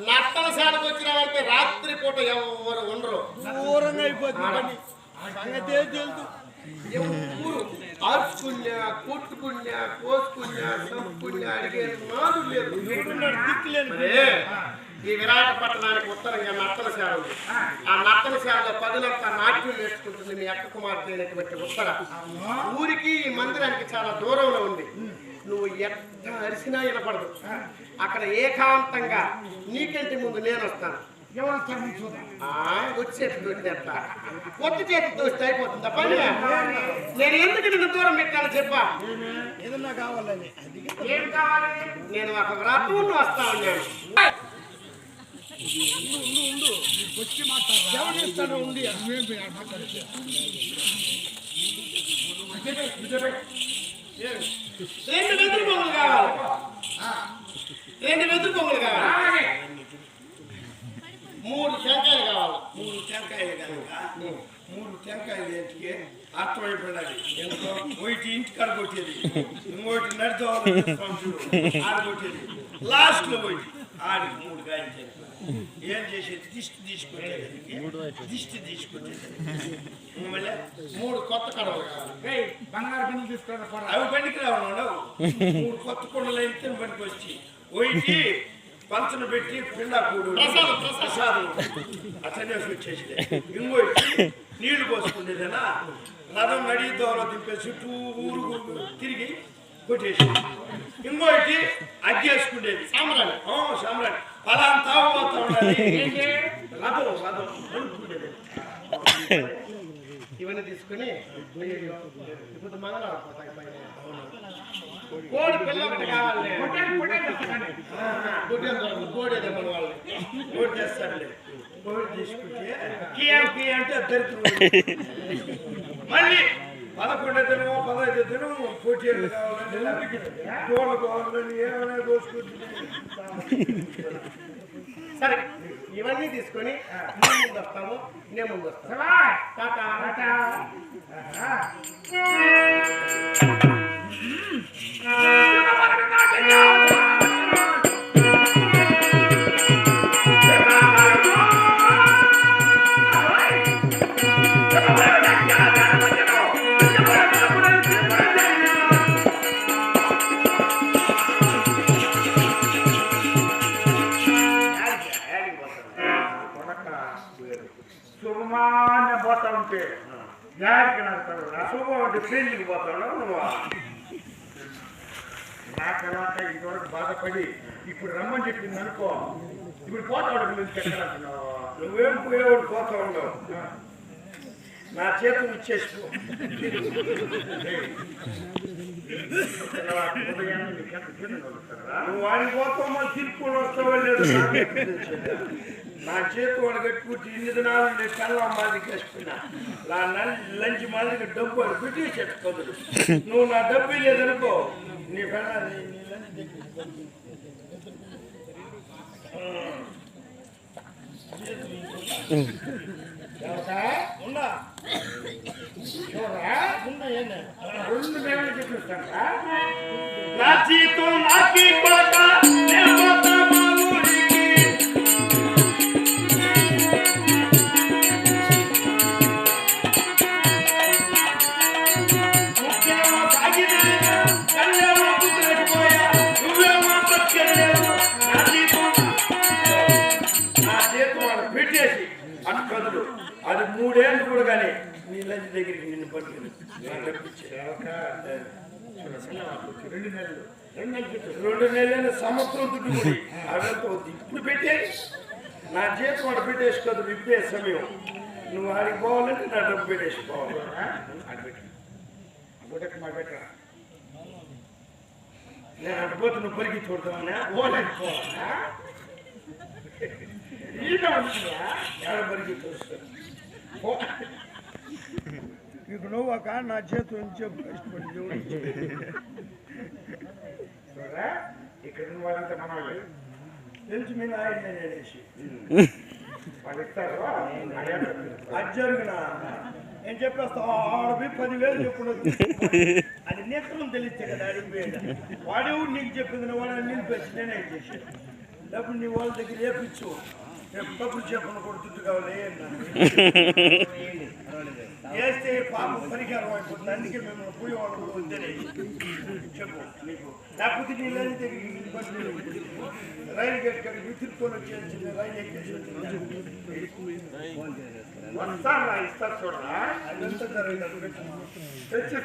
నట్టలశాలకు వచ్చినామంటే రాత్రి పూట ఎవరు ఉండరు, దూరంగా అయిపోతుంది. సంగతే తెలుసు. ఆర్చుకున్నా, కొట్టుకున్నా, కోసుకున్నా, చంపుకున్నా అడిగే మాదు లేదు. ఈ విరాట పట్టణానికి ఉత్తరంగా నట్టలశాల ఉంది. ఆ నట్టలశాలలో పదులంతా నాట్యం నేర్చుకుంటుంది మీ అక్క కుమార్తె అయినటువంటి ఉత్తర. ఊరికి ఈ మందిరానికి చాలా దూరంలో ఉంది. నువ్వు ఎంత అరిసినా వినపడదు. అక్కడ ఏకాంతంగా నీకంటే ముందు నేను వస్తాను. వచ్చేది దొరికినట్ట కొత్త చేతి దోస్తే అయిపోతుందా పని? నేను ఎందుకు నిన్ను దూరం పెట్టాను చెప్పా? ఏదన్నా కావాలని. ఏం కావాలి? నేను ఒక రాత్రి వస్తా ఉన్నాను. వచ్చి మాట్లాడు ఉండి రెండు వెదురు పొంగులు కావాలి. రెండు వెదురు పొంగులు కావాలి. 3 టెంకాయలు కావాలి. 3 టెంకాయలు కావాలి. 3 టెంకాయలు ఏంటికి అర్థమైపోయినది. ఎంతో ఒకటి ఇంటి కాడ కొట్టేది, ఇంకోటి నడితే ఆడగొట్టేది, లాస్ట్ లో పోయి ఆడికి 3 కాయించేది. ఏం చేసేది? దిష్టి తీసుకొచ్చేది. దిష్టి తీసుకొచ్చేది. మళ్ళీ 3 కొత్త కడవలు కావాలి. బంగారు గిన్నెలు తీసుకోవాలి. అవి బండికి రావాలి. 3 కొత్త కుండలు అయితే బండికి వచ్చి ఒకటి పంచను పెట్టి పిండా కూడు ప్రసాదం అతనేసి వచ్చేసి, ఇంకోటి నీళ్లు పోసుకునేదేనా రథం నడి దోవలో దింపే చుట్టూ ఊరు తిరిగి కొట్టేసి, ఇంకోటి అగ్గేసుకునేది సామ్రాణి. సామ్రాణి పలానా తాగుపోతా ఉండాలి. రథం రథం కొనుక్కునేది. ఇవన్నీ తీసుకుని ఇప్పుడు మంగళవారం కోడి పిల్ల ఒకటి కావాలి. కోడి మన వాళ్ళు కోడి చేస్తారులే. కోడి తీసుకుంటే కీ అంటే దరిద్రం. మళ్ళీ 11 దినమో 15 దినమో పోటీలు కావాలంటే తోడు కావాలని ఏమైనా కోసుకుంటుంది. సరే ఇవన్నీ తీసుకొని నేను ముందు వస్తాము. నేను ముందు వస్తాను. శుభమాన్య పోతా ఉంటే యాడికి నడతాడు? శుభం అంటే పెళ్లికి పోతాడు నువ్వు. నా తర్వాత ఇంతవరకు బాధపడి ఇప్పుడు రమ్మని చెప్పింది అనుకో, ఇప్పుడు పోతాడు. నువ్వేం పోయేవాడు పోతా ఉండవు. నా చేతులు ఇచ్చేసుకో. నువ్వు వాడిని పోతావు, మళ్ళీ తిరుక్కొని వస్తావో లేదు. నా చేతి వాడు కట్టుకుంటే ఇన్ని దినాలు నేను కళ్ళం మాదికి వేసుకున్నా. నా లంచ్ మాదిరికి డబ్బు అని పెట్టి చెప్పుకోదు. నువ్వు నా డబ్బు లేదనుకో నీ పెళ్ళాలి నీ ఉన్నా రెండు మేమని చెప్పిస్తాను. నా జీతం నాకి 3 ఏళ్ళు కూడా కానీ నీ లంచ్ దగ్గరికి నిన్ను పట్టుకుని రెండు నెలలు సంవత్సరం దుడ్డు అదంతా వద్దు ఇప్పుడు పెట్టే నా చేతి వాడు పెట్టేసుకోదు విప్పే సమయం నువ్వు ఆడికి పోవాలంటే నా డబ్బు పెట్టేసుకోవాలి నేను అడ్డుపోతే నువ్వు పరిగి చూడతావా పరిగి చూస్తాను నీకు నువ్వు నా చేతి నుంచి కష్టపడి ఇక్కడ వాళ్ళంతా మనవాళ్ళు తెలుసు మీ నాయన అనేసి వాళ్ళు ఇస్తారు అది జరుగునా నేను చెప్పేస్తా ఆడవి 10,000 చెప్పుడు అది నేత్రం తెలిస్తే కదా అడిగిపోయాడు వాడేవు నీకు చెప్పింది వాడు నిలిపేసి నేనే చేసాను డబ్బులు నీ వాళ్ళ దగ్గర వేపించు డబ్బులు చెప్పను కూడా దుడ్డు కావాలి వేస్తే పాప పరిహారం అయిపోతుంది అందుకే మేము పోయి వాళ్ళు వద్దని చెప్పు నీకు లేకపోతే నీ రైలు దగ్గర రైలు గేట్ కడిగి వితుక్కొని వచ్చేసి రైలు ఎక్కేసి వస్తాను ఇస్తారు చూడరా అదంతా జరుగుతుంది తెచ్చి